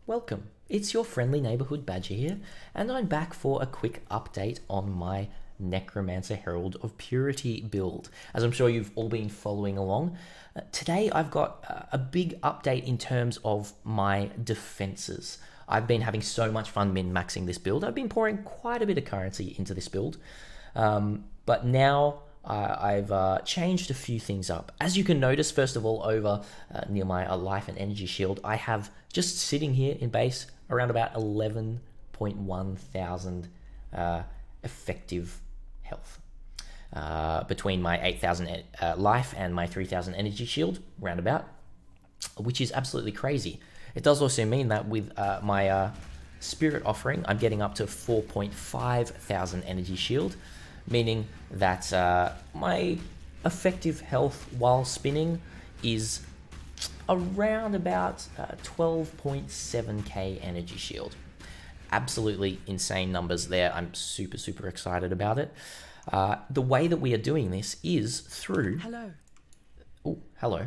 Welcome, it's your friendly neighbourhood badger here, and I'm back for a quick update on my Necromancer Herald of Purity build, as I'm sure you've all been following along. Today I've got a big update in terms of my defences. I've been having so much fun min-maxing this build. I've been pouring quite a bit of currency into this build, but now I've changed a few things up. As you can notice, first of all, over near my life and energy shield, I have just sitting here in base around about 11.1 thousand effective health. Between my 8,000 life and my 3,000 energy shield, roundabout, which is absolutely crazy. It does also mean that with my spirit offering, I'm getting up to 4.5 thousand energy shield, meaning that my effective health while spinning is around about 12.7k energy shield. Absolutely insane numbers there. I'm super excited about it. The way that we are doing this is through... Hello.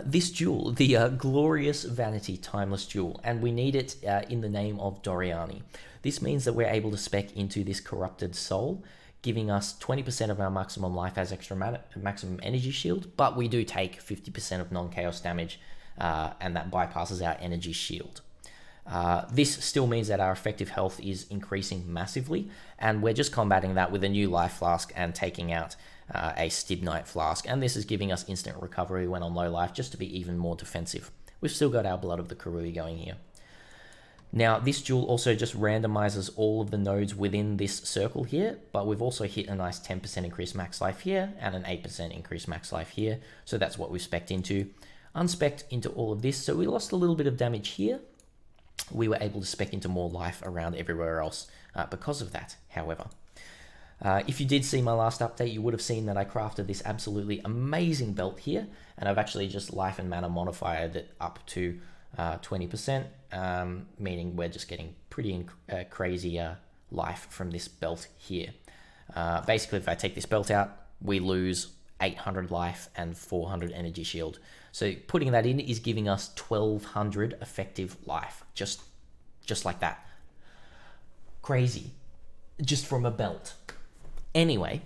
This jewel, the Glorious Vanity Timeless Jewel, and we need it in the name of Doriani. This means that we're able to spec into this Corrupted Soul, giving us 20% of our maximum life as extra maximum energy shield, but we do take 50% of non-chaos damage, and that bypasses our energy shield. This still means that our effective health is increasing massively, and we're just combating that with a new life flask and taking out a Stibnite flask, and this is giving us instant recovery when on low life, just to be even more defensive. We've still got our Blood of the Karui going here. Now, this jewel also just randomizes all of the nodes within this circle here, but we've also hit a nice 10% increased max life here and an 8% increased max life here. So that's what we've spec'd into. Unspec'd into all of this, so we lost a little bit of damage here. We were able to spec into more life around everywhere else because of that, however. If you did see my last update, you would have seen that I crafted this absolutely amazing belt here, and I've actually just life and mana modified it up to 20%, meaning we're just getting pretty crazy life from this belt here. Basically, if I take this belt out, we lose 800 life and 400 energy shield. So putting that in is giving us 1200 effective life, just like that. Crazy, just from a belt. Anyway,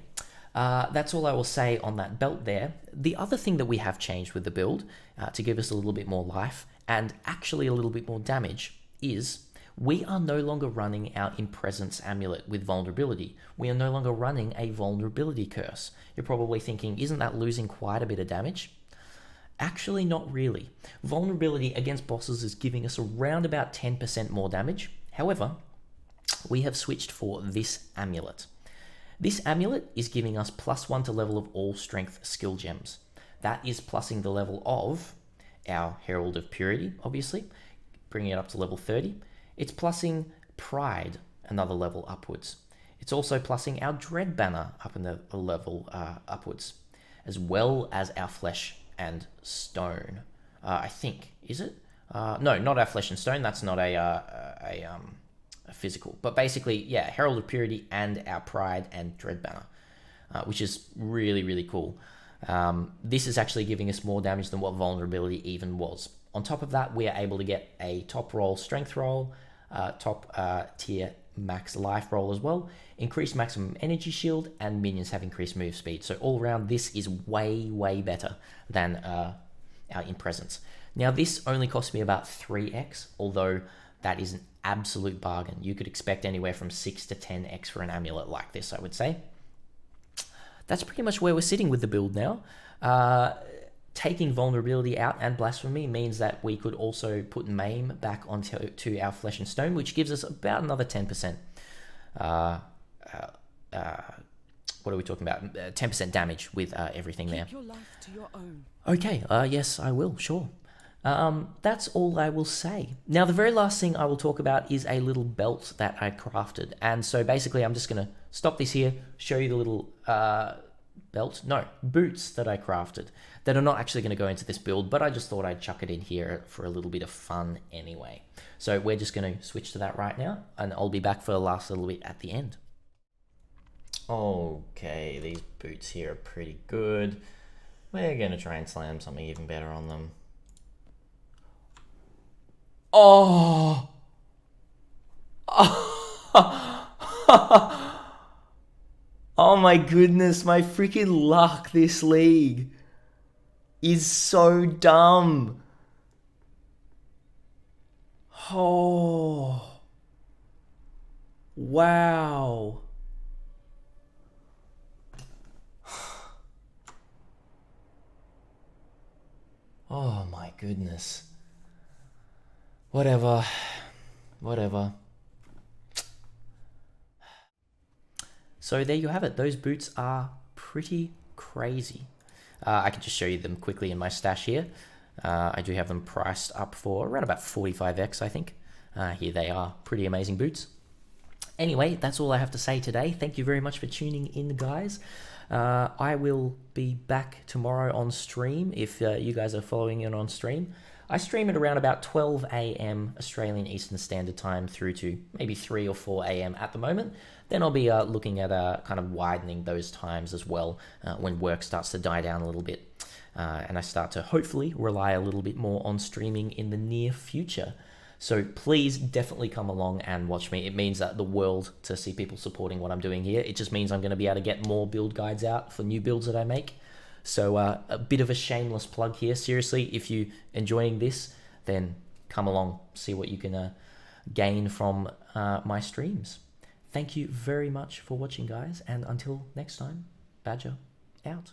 that's all I will say on that belt there. The other thing that we have changed with the build to give us a little bit more life and actually a little bit more damage is we are no longer running our Impresence Amulet with vulnerability. We are no longer running a vulnerability curse. You're probably thinking, isn't that losing quite a bit of damage? Actually, not really. Vulnerability against bosses is giving us around about 10% more damage. However, we have switched for this amulet. This amulet is giving us +1 to level of all strength skill gems. That is plussing the level of our Herald of Purity, obviously, bringing it up to level 30. It's plussing Pride another level upwards. It's also plussing our Dread Banner up in the level upwards, as well as our Flesh and Stone. I think, is it? No, not our Flesh and Stone. That's not a physical. But basically, yeah, Herald of Purity and our Pride and Dread Banner, which is really cool. This is actually giving us more damage than what vulnerability even was. On top of that, we are able to get a top roll strength roll, top tier max life roll as well, increased maximum energy shield, and minions have increased move speed. So all around, this is way better than our Impresence. Now, this only cost me about 3x, although that is an absolute bargain. You could expect anywhere from 6 to 10x for an amulet like this, I would say. That's pretty much where we're sitting with the build now. Taking vulnerability out and blasphemy means that we could also put maim back onto our Flesh and Stone, which gives us about another 10%. What are we talking about? 10% damage with everything there. Keep your life to your own. Okay, yes, I will, sure. That's all I will say. Now, the very last thing I will talk about is a little belt that I crafted. And so basically, I'm just going to stop this here, show you the little boots that I crafted that are not actually going to go into this build, but I just thought I'd chuck it in here for a little bit of fun anyway. So we're just going to switch to that right now, and I'll be back for the last little bit at the end. Okay, these boots here are pretty good. We're going to try and slam something even better on them. Oh! Oh my goodness, my freaking luck this league is so dumb. Oh. Wow. Oh my goodness. Whatever. Whatever. So there you have it. Those boots are pretty crazy. I can just show you them quickly in my stash here. I do have them priced up for around about 45x, I think. Here they are. Pretty amazing boots. Anyway, that's all I have to say today. Thank you very much for tuning in, guys. I will be back tomorrow on stream if you guys are following in on stream. I stream at around about 12 a.m. Australian Eastern Standard Time through to maybe 3 or 4 a.m. at the moment. Then I'll be looking at kind of widening those times as well when work starts to die down a little bit. And I start to hopefully rely a little bit more on streaming in the near future. So please definitely come along and watch me. It means the world to see people supporting what I'm doing here. It just means I'm going to be able to get more build guides out for new builds that I make. So a bit of a shameless plug here. Seriously, if you're enjoying this, then come along, see what you can gain from my streams. Thank you very much for watching, guys. And until next time, Badger out.